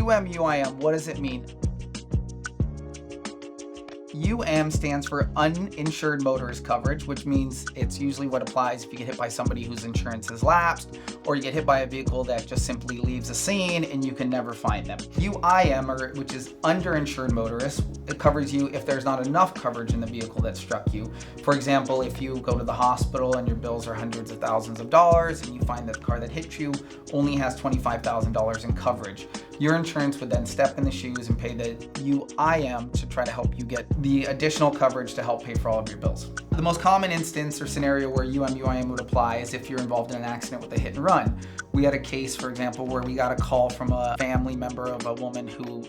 UIM, what does it mean? UM stands for uninsured motorist coverage, which means it's usually what applies if you get hit by somebody whose insurance has lapsed, or you get hit by a vehicle that just simply leaves a scene and you can never find them. UIM, which is underinsured motorist, it covers you if there's not enough coverage in the vehicle that struck you. For example, if you go to the hospital and your bills are hundreds of thousands of dollars and you find that the car that hit you only has $25,000 in coverage, your insurance would then step in the shoes and pay the UIM to try to help you get the additional coverage to help pay for all of your bills. The most common instance or scenario where UIM would apply is if you're involved in an accident with a hit and run. We had a case, for example, where we got a call from a family member of a woman who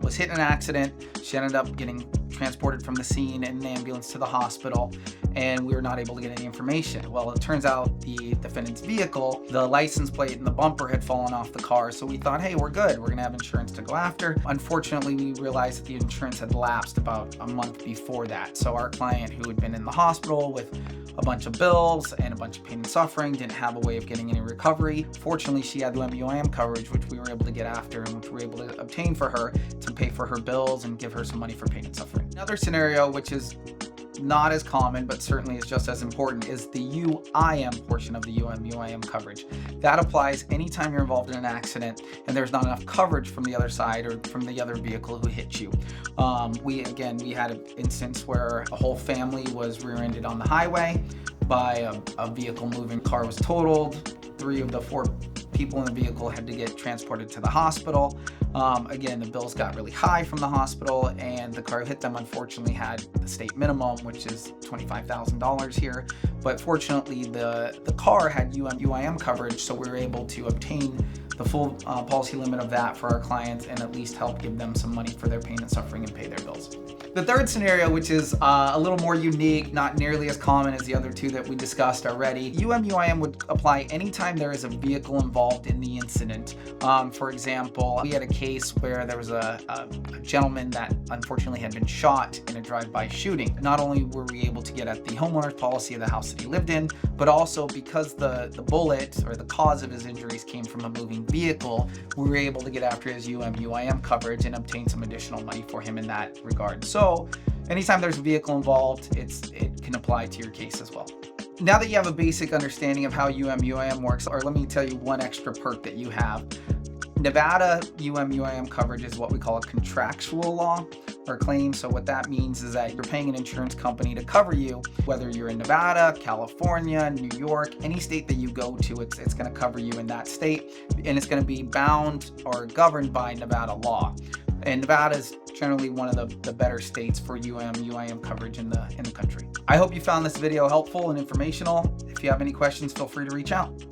was hit in an accident. She ended up getting transported from the scene in an ambulance to the hospital, and we were not able to get any information. Well, it turns out the defendant's vehicle, the license plate and the bumper had fallen off the car, so we thought, hey, we're good. We're gonna have insurance to go after. Unfortunately, we realized that the insurance had lapsed about a month before that. So our client, who had been in the hospital with a bunch of bills and a bunch of pain and suffering, didn't have a way of getting any recovery. Fortunately, she had UIM coverage, which we were able to get after and which we were able to obtain for her to pay for her bills and give her some money for pain and suffering. Another scenario, which is not as common, but certainly is just as important, is the UIM portion of the UIM coverage. That applies anytime you're involved in an accident and there's not enough coverage from the other side or from the other vehicle who hit you. We had an instance where a whole family was rear-ended on the highway by a vehicle moving. Car was totaled. 3 of the 4 people in the vehicle had to get transported to the hospital. Again, the bills got really high from the hospital, and the car who hit them unfortunately had the state minimum, which is $25,000 here. But fortunately, the car had UIM coverage, so we were able to obtain the full policy limit of that for our clients and at least help give them some money for their pain and suffering and pay their bills. The third scenario, which is a little more unique, not nearly as common as the other 2 that we discussed already. UIM would apply anytime there is a vehicle involved in the incident. For example, we had a case where there was a gentleman that unfortunately had been shot in a drive-by shooting. Not only were we able to get at the homeowner's policy of the house that he lived in, but also because the bullet or the cause of his injuries came from a moving vehicle, we were able to get after his UIM coverage and obtain some additional money for him in that regard. So anytime there's a vehicle involved, it can apply to your case as well. Now that you have a basic understanding of how UIM works, or let me tell you one extra perk that you have. Nevada UIM coverage is what we call a contractual law or claim. So what that means is that you're paying an insurance company to cover you, whether you're in Nevada, California, New York, any state that you go to, it's going to cover you in that state, and it's going to be bound or governed by Nevada law. And Nevada is generally one of the better states for UIM coverage in the country. I hope you found this video helpful and informational. If you have any questions, feel free to reach out.